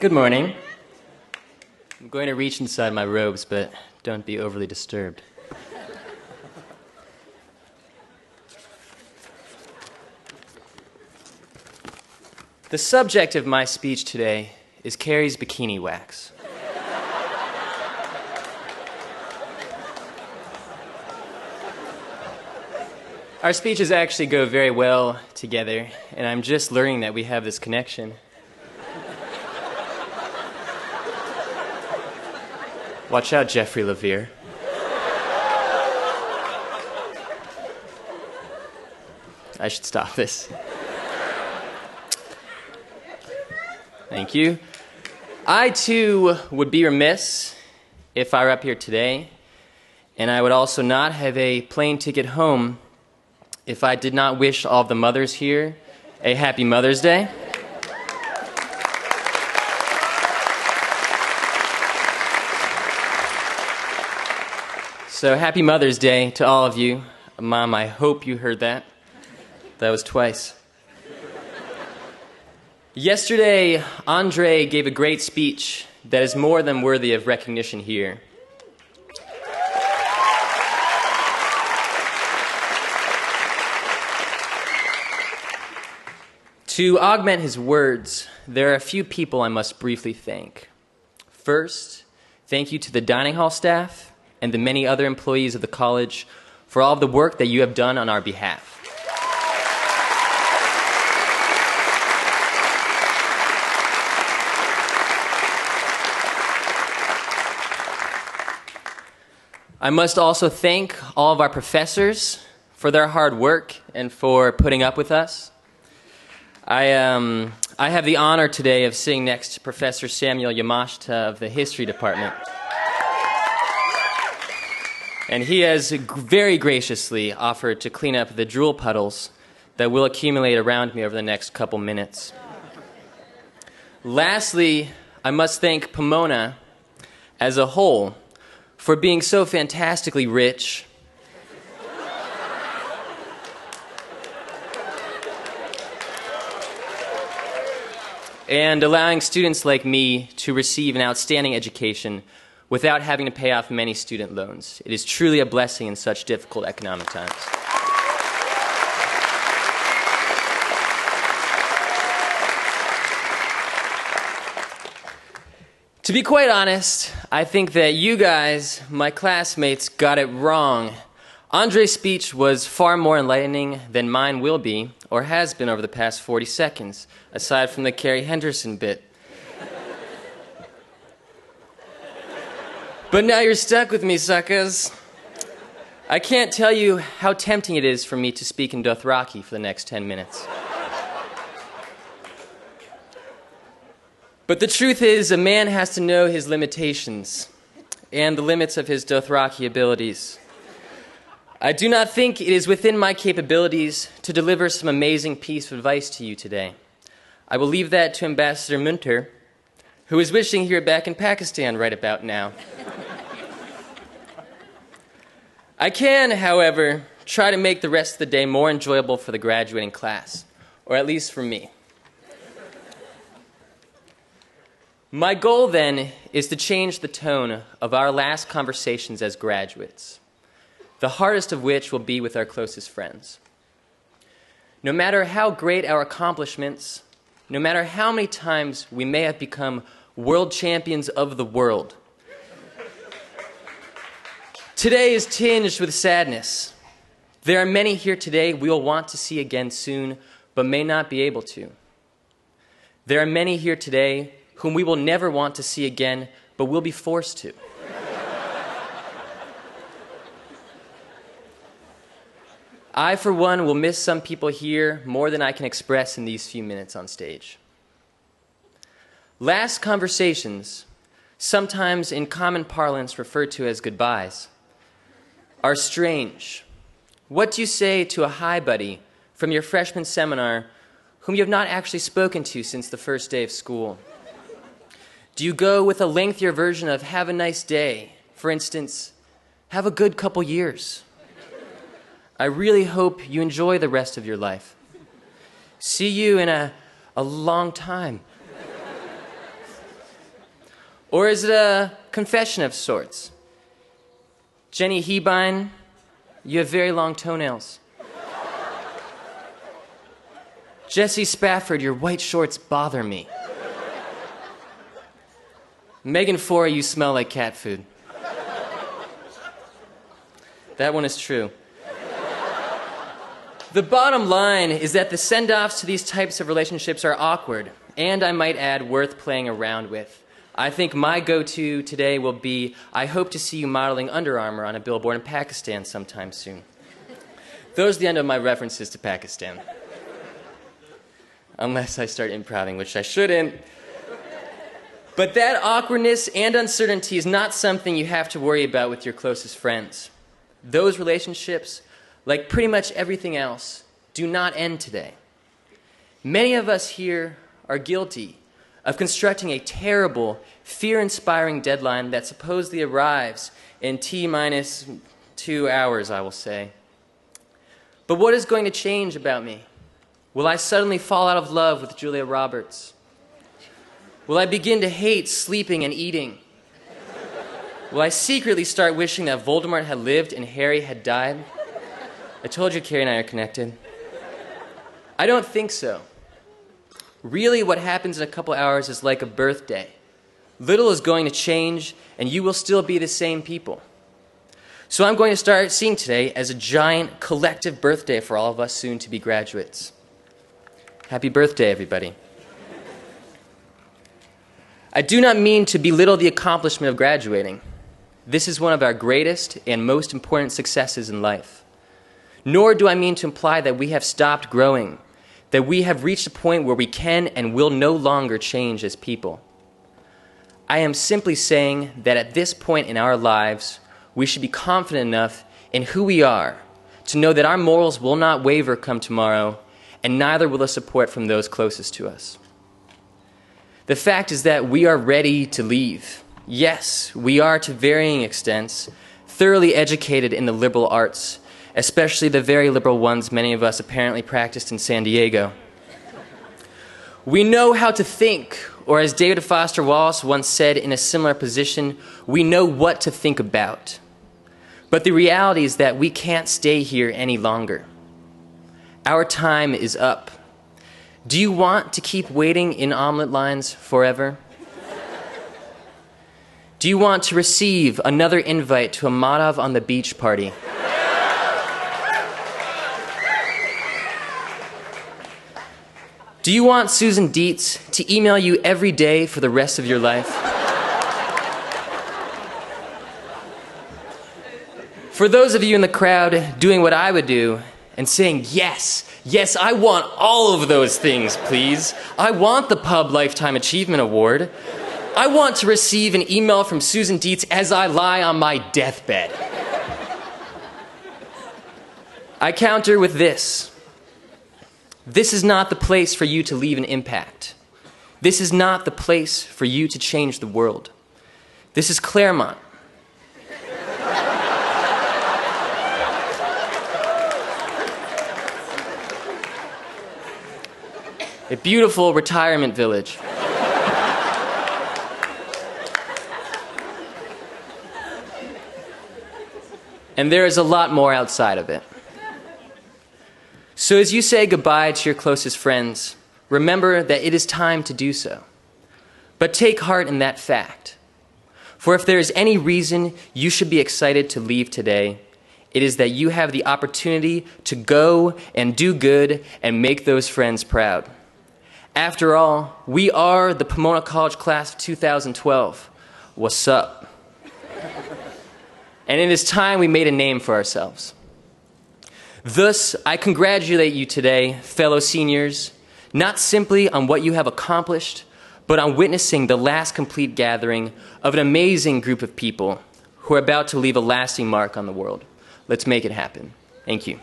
Good morning. I'm going to reach inside my robes, but don't be overly disturbed. The subject of my speech today is Carrie's bikini wax. Our speeches actually go very well together, and I'm just learning that we have this connection. Watch out, Jeffrey Levere. I should stop this. Thank you. I, too, would be remiss if I were up here today, and I would also not have a plane ticket home if I did not wish all of the mothers here a happy Mother's Day. So happy Mother's Day to all of you. Mom, I hope you heard that. That was twice. Yesterday, Andre gave a great speech that is more than worthy of recognition here. To augment his words, there are a few people I must briefly thank. First, thank you to the dining hall staff and the many other employees of the college for all of the work that you have done on our behalf. I must also thank all of our professors for their hard work and for putting up with us. I have the honor today of sitting next to Professor Samuel Yamashita of the History Department. And he has very graciously offered to clean up the drool puddles that will accumulate around me over the next couple minutes. Lastly, I must thank Pomona as a whole for being so fantastically rich and allowing students like me to receive an outstanding education without having to pay off many student loans. It is truly a blessing in such difficult economic times. To be quite honest, I think that you guys, my classmates, got it wrong. Andre's speech was far more enlightening than mine will be, or has been over the past 40 seconds, aside from the Carrie Henderson bit. But now you're stuck with me, suckers. I can't tell you how tempting it is for me to speak in Dothraki for the next 10 minutes. But the truth is, a man has to know his limitations and the limits of his Dothraki abilities. I do not think it is within my capabilities to deliver some amazing piece of advice to you today. I will leave that to Ambassador Munter, who is wishing he were back in Pakistan right about now. I can, however, try to make the rest of the day more enjoyable for the graduating class, or at least for me. My goal, then, is to change the tone of our last conversations as graduates, the hardest of which will be with our closest friends. No matter how great our accomplishments, no matter how many times we may have become world champions of the world, today is tinged with sadness. There are many here today we will want to see again soon, but may not be able to. There are many here today whom we will never want to see again, but will be forced to. I, for one, will miss some people here more than I can express in these few minutes on stage. Last conversations, sometimes in common parlance referred to as goodbyes, are strange. What do you say to a hi buddy from your freshman seminar whom you have not actually spoken to since the first day of school? Do you go with a lengthier version of have a nice day? For instance, have a good couple years. I really hope you enjoy the rest of your life. See you in a long time. Or is it a confession of sorts? Jenny Hebine, you have very long toenails. Jesse Spafford, your white shorts bother me. Megan Forey, you smell like cat food. That one is true. The bottom line is that the send-offs to these types of relationships are awkward, and I might add, worth playing around with. I think my go-to today will be, I hope to see you modeling Under Armour on a billboard in Pakistan sometime soon. Those are the end of my references to Pakistan. Unless I start improving, which I shouldn't. But that awkwardness and uncertainty is not something you have to worry about with your closest friends. Those relationships, like pretty much everything else, do not end today. Many of us here are guilty of constructing a terrible, fear-inspiring deadline that supposedly arrives in T-minus 2 hours, I will say. But what is going to change about me? Will I suddenly fall out of love with Julia Roberts? Will I begin to hate sleeping and eating? Will I secretly start wishing that Voldemort had lived and Harry had died? I told you Carrie and I are connected. I don't think so. Really, what happens in a couple hours is like a birthday. Little is going to change, and you will still be the same people. So I'm going to start seeing today as a giant collective birthday for all of us soon-to-be graduates. Happy birthday, everybody. I do not mean to belittle the accomplishment of graduating. This is one of our greatest and most important successes in life. Nor do I mean to imply that we have stopped growing, that we have reached a point where we can and will no longer change as people. I am simply saying that at this point in our lives, we should be confident enough in who we are to know that our morals will not waver come tomorrow, and neither will the support from those closest to us. The fact is that we are ready to leave. Yes, we are to varying extents thoroughly educated in the liberal arts, especially the very liberal ones many of us apparently practiced in San Diego. We know how to think, or as David Foster Wallace once said in a similar position, we know what to think about. But the reality is that we can't stay here any longer. Our time is up. Do you want to keep waiting in omelet lines forever? Do you want to receive another invite to a Madhav on the beach party? Do you want Susan Dietz to email you every day for the rest of your life? For those of you in the crowd doing what I would do and saying, yes, yes, I want all of those things, please. I want the Pub Lifetime Achievement Award. I want to receive an email from Susan Dietz as I lie on my deathbed. I counter with this. This is not the place for you to leave an impact. This is not the place for you to change the world. This is Claremont. A beautiful retirement village. And there is a lot more outside of it. So as you say goodbye to your closest friends, remember that it is time to do so. But take heart in that fact. For if there is any reason you should be excited to leave today, it is that you have the opportunity to go and do good and make those friends proud. After all, we are the Pomona College class of 2012. What's up? And it is time we made a name for ourselves. Thus, I congratulate you today, fellow seniors, not simply on what you have accomplished, but on witnessing the last complete gathering of an amazing group of people who are about to leave a lasting mark on the world. Let's make it happen. Thank you.